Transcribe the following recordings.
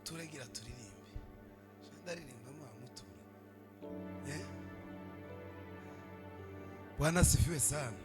muturegira turirimbe ndaririmba mutura Bwana asifiwe sana.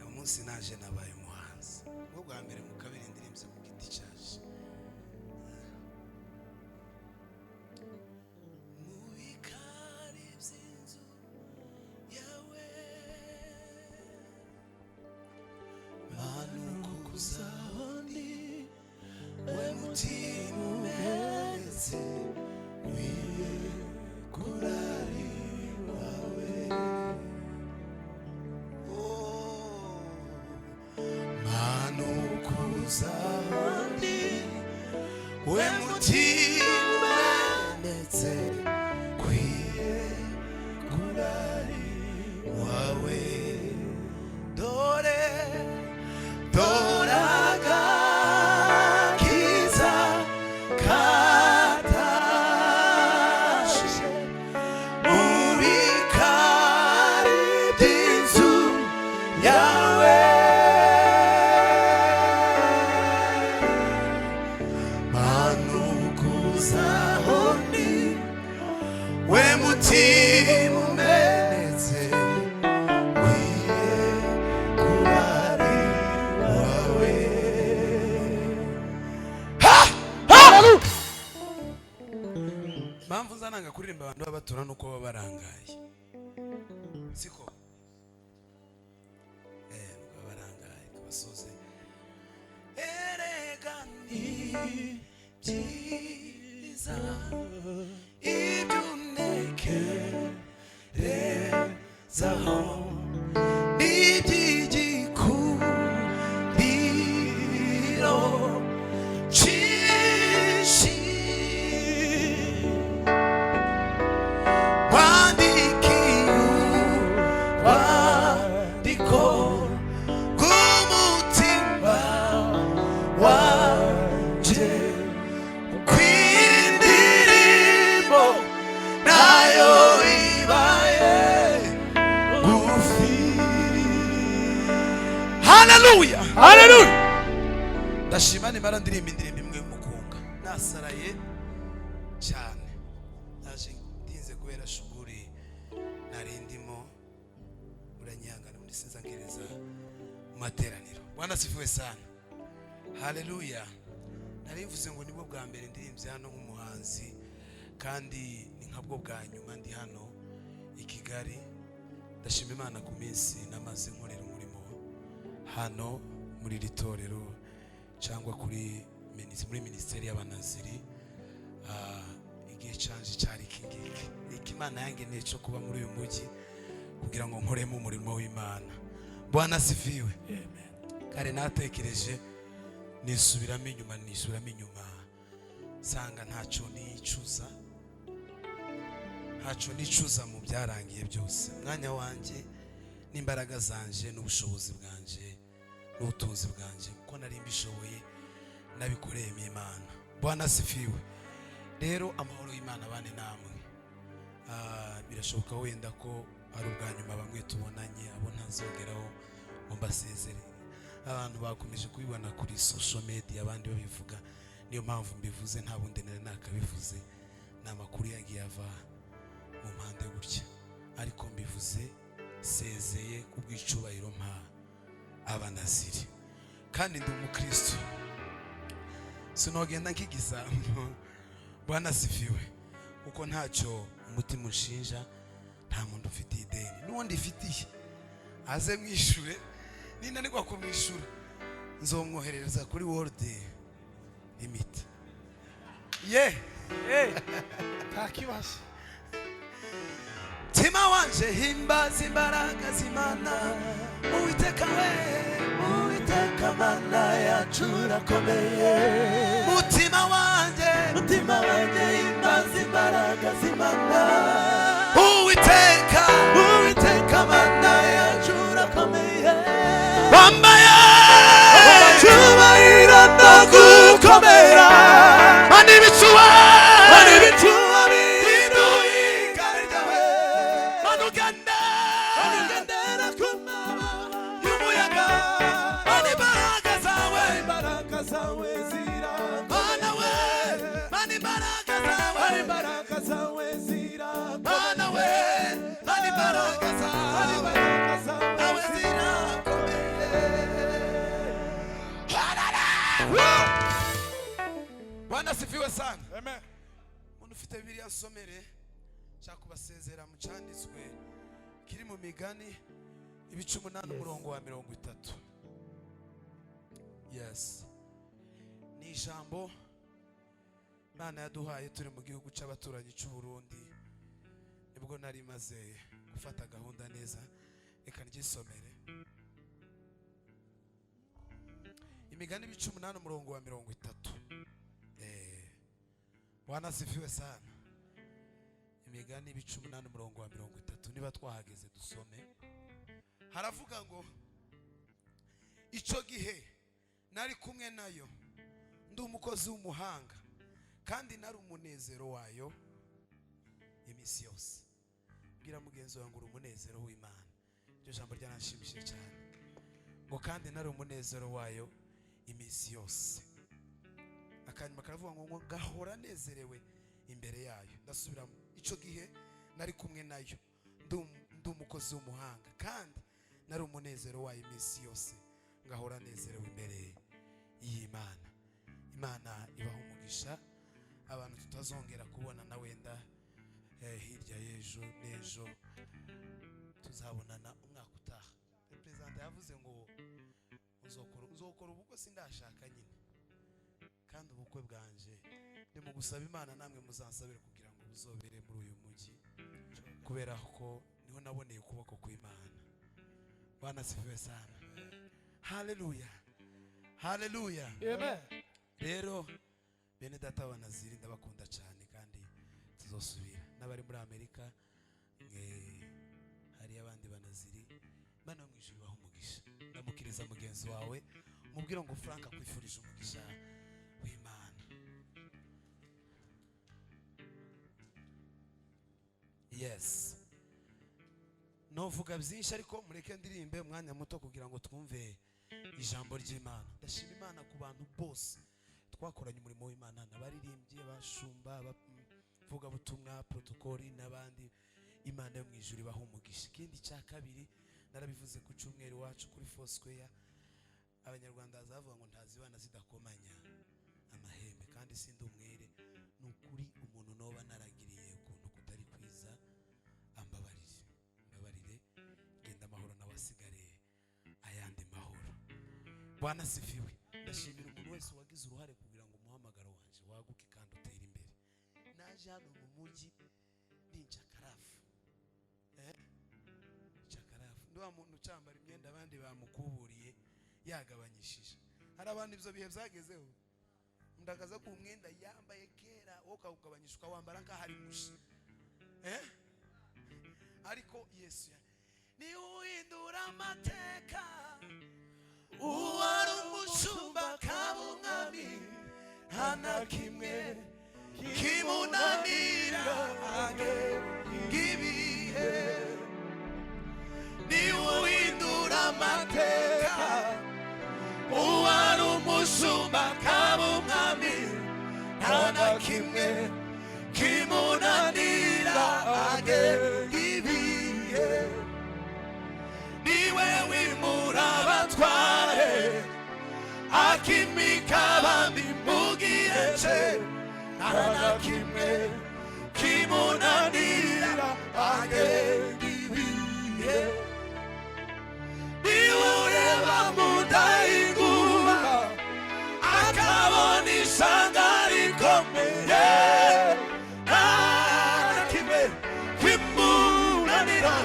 Umunsi naje nabaye umuhanzi bwo bwa mbere mu kabiri ndirimze ku giti cyaje mu bikari by'inzu yawe manukuza hondi we mutima umeze wiye kurari wawe Zahandi we mutima ndetse kwiye kurari wawe dore agakiza katashe mu bikari by'inzu yawe mutima umenetse wiye kurari wawe mpamvu nzananga kuririmba abantu babatura nuko baba barangaye siko nuko barangaye kabasoze erega ni byiza Zaho nijigikundiro chishi wandikiyu wandiko kumutimba wanje kwindirimo nayo Hallelujah. Hallelujah. Ndashimane mara ndirimba indirimbo imwe mukunga nasaraye cyane naje ndinze kubera shuguri narindimo uranyangana muri sinzangereza materaniro Bwana asifiwe sana. Hallelujah. Narivuze ngo nibwo bwa mbere ndirimbye hano nk'umuhanzi kandi ni nkabwo bwa nyuma ndi hano i Kigali. Ndashima Imana ku minsi namaze nkorera umurimo hano muri litorero cyangwa muri ministeri y'abanaziri igihe canje cyari kingiki Imana yangeneye cyo kuba muri uyu mujyi kugira ngo nkoremo umurimo w'Imana. Bwana asifiwe. Amen. Kare natekereje nisubiramo inyuma sanga ntacyo nicuza mu byarangiye byose. Mwanya wanje n'imbaraga zanje n'ubushobozi bwanje n'ubutunzi bwanje kuko nari mbishoboye nabikoreye Imana. Bwana asifiwe. Rero amahoro y'Imana bane namwe. Birashoboka wenda ko ari ubwa nyuma bamwe tubonanye abo ntazogeraho ngo mbasezere. Abantu bakomeje kubibona kuri social media abandi babivuga niyo mpamvu mbivuze nta bundi nakabivuze n'amakuru yagiye ava mu mpande gutya ariko mbivuze sezeye kubw'icubahiro mpa abanaziri kandi ndi umukristo sinogenda nk'igisambo. Bwana asifiwe kuko ntacyo umutima ushinja nta muntu ufite ideni n'undi ifitiye aze mwishure ninanirwa kumwishura nzomwoherereza kuri World Limit takibazo tima wanje himbaza imbaraga z'Imana Uwiteka Mana yacu urakomeye mutima wanje himbaza imbaraga z'Imana Uwiteka Mana yacu urakomeye wambaye cyubahiro no gukomera mani bicuwa biduhigaryawe manugendera kumaba y'umuyaga mani imbaraga zawe ziramba mana we Bwana asifiwe sana. Amen. Umuntu ufite Bibiliya nsomere nshaka kubasezera mu cyanditswe kiri mu Migani ibice 8 umurongo wa 30. Yes. Ni ijambo Imana yaduhaye turi mu gihugu cy'abaturanyi cy'u Burundi. Nibwo nari maze gufata gahunda neza, reka ngisomere. Imigani ibice 8 umurongo wa 30. Bwana asifiwe sana. Imigani ibice 8 umurongo wa 30. Niba twahageze dusome. Haravuga ngo icyo gihe nari kumwe nayo ndi umukozi w'umuhanga kandi nari umunezero wayo iminsi yose. Bwira mugenzi wawe ngo uri umunezero w'Imana. Iryo jambo ryanashimishije cyane. Ngo kandi nari umunezero wayo iminsi yose. Akanyuma karavuga ngo gahora nezerewe imbere yayo. Ndasubiramo, icyo gihe nari kumwe nayo ndi umukozi w'umuhanga kandi nari umunezero wayo iminsi yose, ngahora nezerewe imbere y'Imana. Imana ibaha umugisha. Abantu tutazongera kubona na wenda hirya y'ejo n'ejo tuzabonana umwaka utaha. Perezida yavuze ngo uzokora ubukwe sindashaka nyine, kandi ubukwe bwanje ni mu gusaba Imana namwe muzansabire kugira ngo buzobere muri uyu mujyi, kubera ko niho naboneye ukuboko kw'Imana. Bwana asifiwe sana. Haleluya, haleluya, Amen. Rero bene data banaziri ndabakunda cyane kandi tuzosubira. N'abari muri Amerika hari abandi banaziri. Imana mu ijuru baho umugisha. Ndamukiriza mugenzi wawe mubwira ngo Frank akwifurije umugisha w'Imana. Yes. Novuga byinshi ariko mureke ndirimbe umwanya muto kugira ngo twumve ijambo ry'Imana. Ndashima Imana ku bantu bose twakoranye umurimo w'Imana, n'abaririmbyi, abashumba, abavuga butumwa, protokoli n'abandi. Imana yo mu ijuru ibaho umugisha. Ikindi cya kabiri narabivuze ku cyumweru wacu kuri Foursquare, Abanyarwanda bazavuga ngo ntazibana zidakomanya amahembe, kandi sindi umwere. Nukuri umuntu noba naragiriye ukuntu kutari kwiza ambabarire, genda amahoro nawasigare ayandi mahoro. Bwana asifiwe. Ndashimira umuntu wese wagize uruhare kugira ngo umuhamagaro wanje waguke kandi utere imbere. Naje hano mu mujyi n'injakarafu. Injakarafu. Ndo muntu cyambara imyenda abandi bamukuburiye yagabanyishije. Hari abandi ibyo bihe byagezeho ndakaza ku mwenda yambaye kera ukawugabanyishwa wambara nk'ahari mushi. Ariko Yesu ni uhindura amateka, uwari umushumba kaba umwami, nta na kimwe kimunanira ibihe. Ni uhindura amateka, uwari umushumba kaba umwami, nta na kimwe kimunanira ibihe. Niwe wimura abatware akimika abandi mu gihe cye, nta na kimwe kimunanira ibihe. Niwe ureba mu ndahigura akabona ishyanga rikomeye, nta na kimwe kimunanira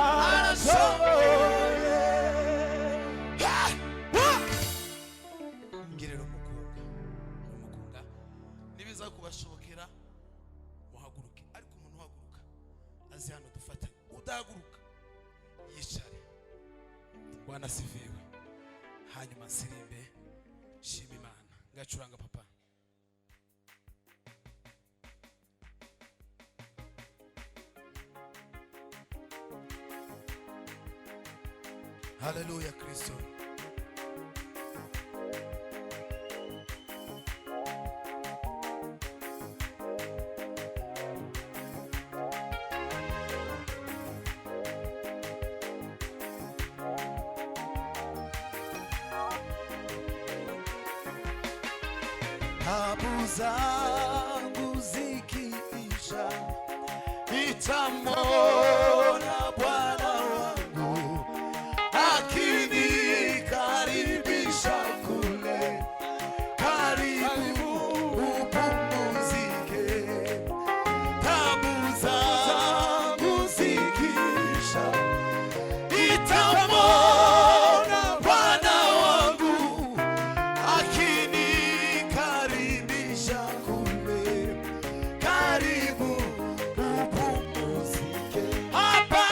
arashoboye. Ngirira umukunga nibiza kubashobokera muhaguruke, ariko umuntu uhaguruka azi hano dufatanye. Udahaguruka yicare. Bwana asifiwe. Hanyuma nsirimbe shima Imana. Ngacuranga papa. Haleluya Kristo. tabu zangu zikiisha, nitamwona Bwana wangu akinikaribisha kule. Karibu upumzike, tabu zangu zikiisha, nitamwona Bwana wangu akinikaribisha kule. Karibu upumzike, hapa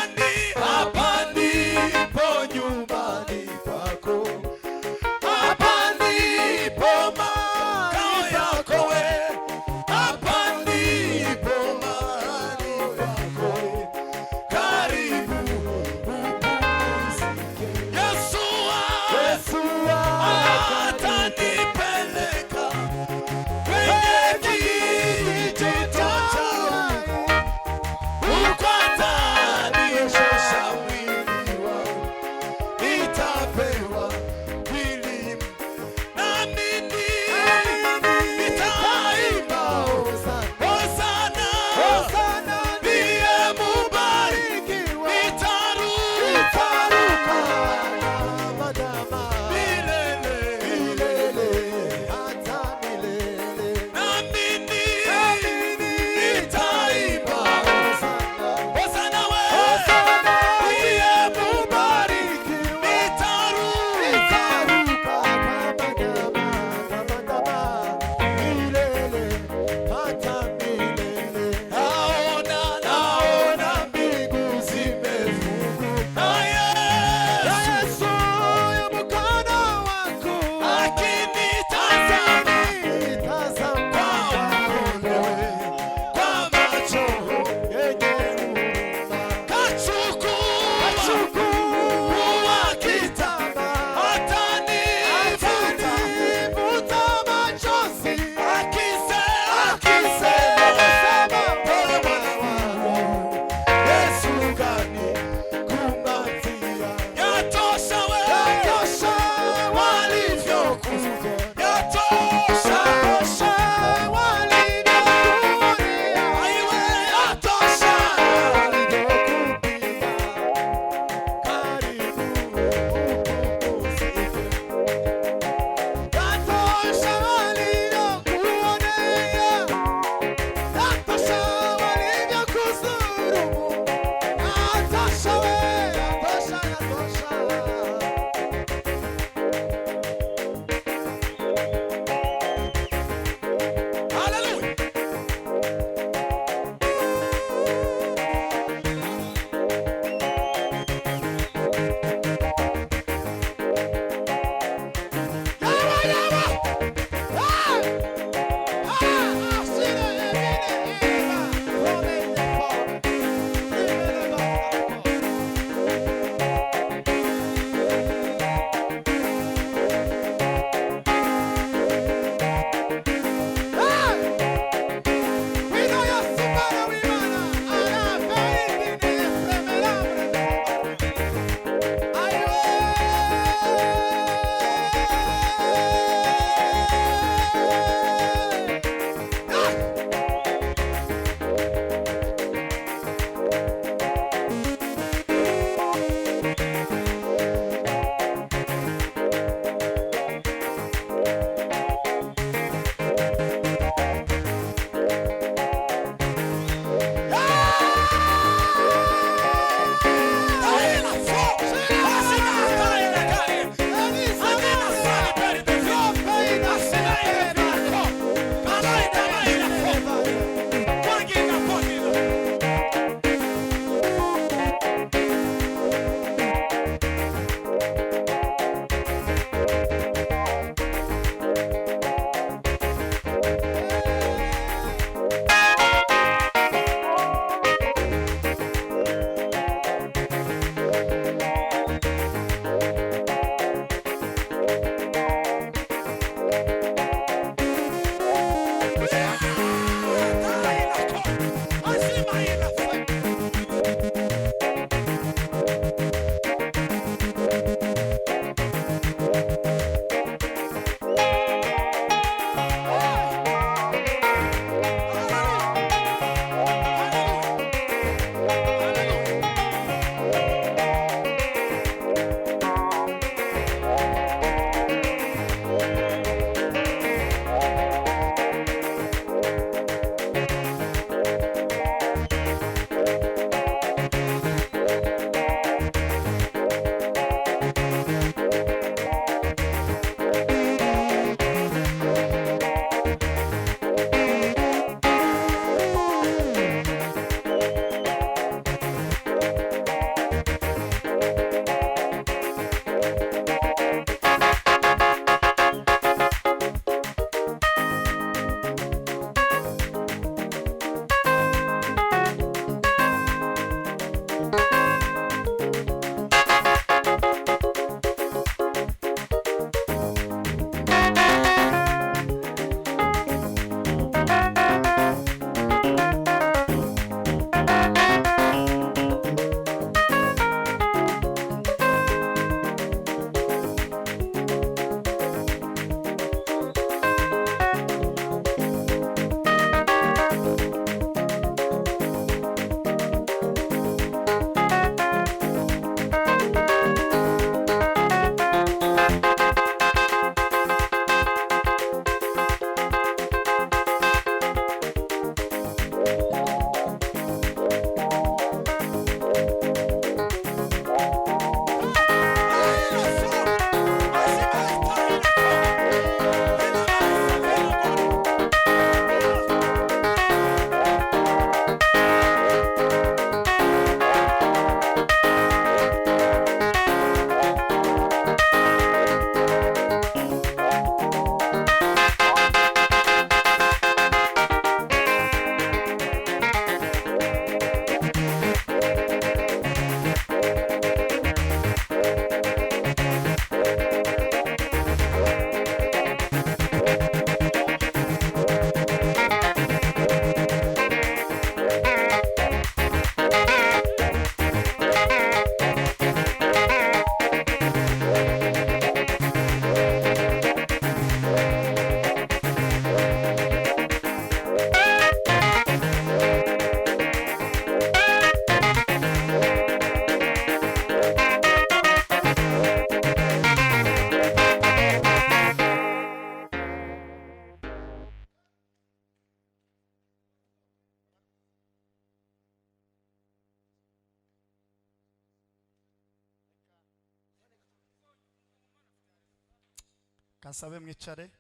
kansabe mwicare.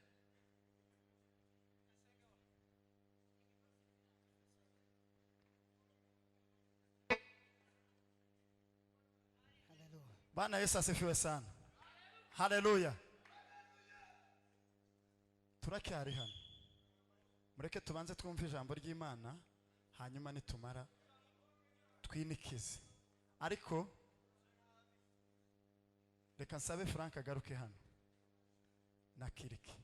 Bwana Yesu asifiwe sana. Haleluya. Turacyari hano. Mureke tubanze twumve ijambo ry'Imana hanyuma nitumara twinikize. Ariko reka nsabe Frank agaruke hano na Kiriki.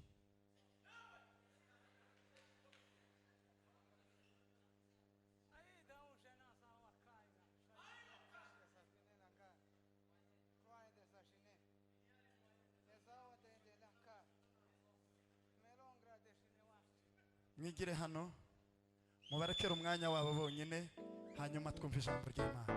Mwigire hano mubarekere umwanya wabo bonyine hanyuma twumve ijambo ry'Imana.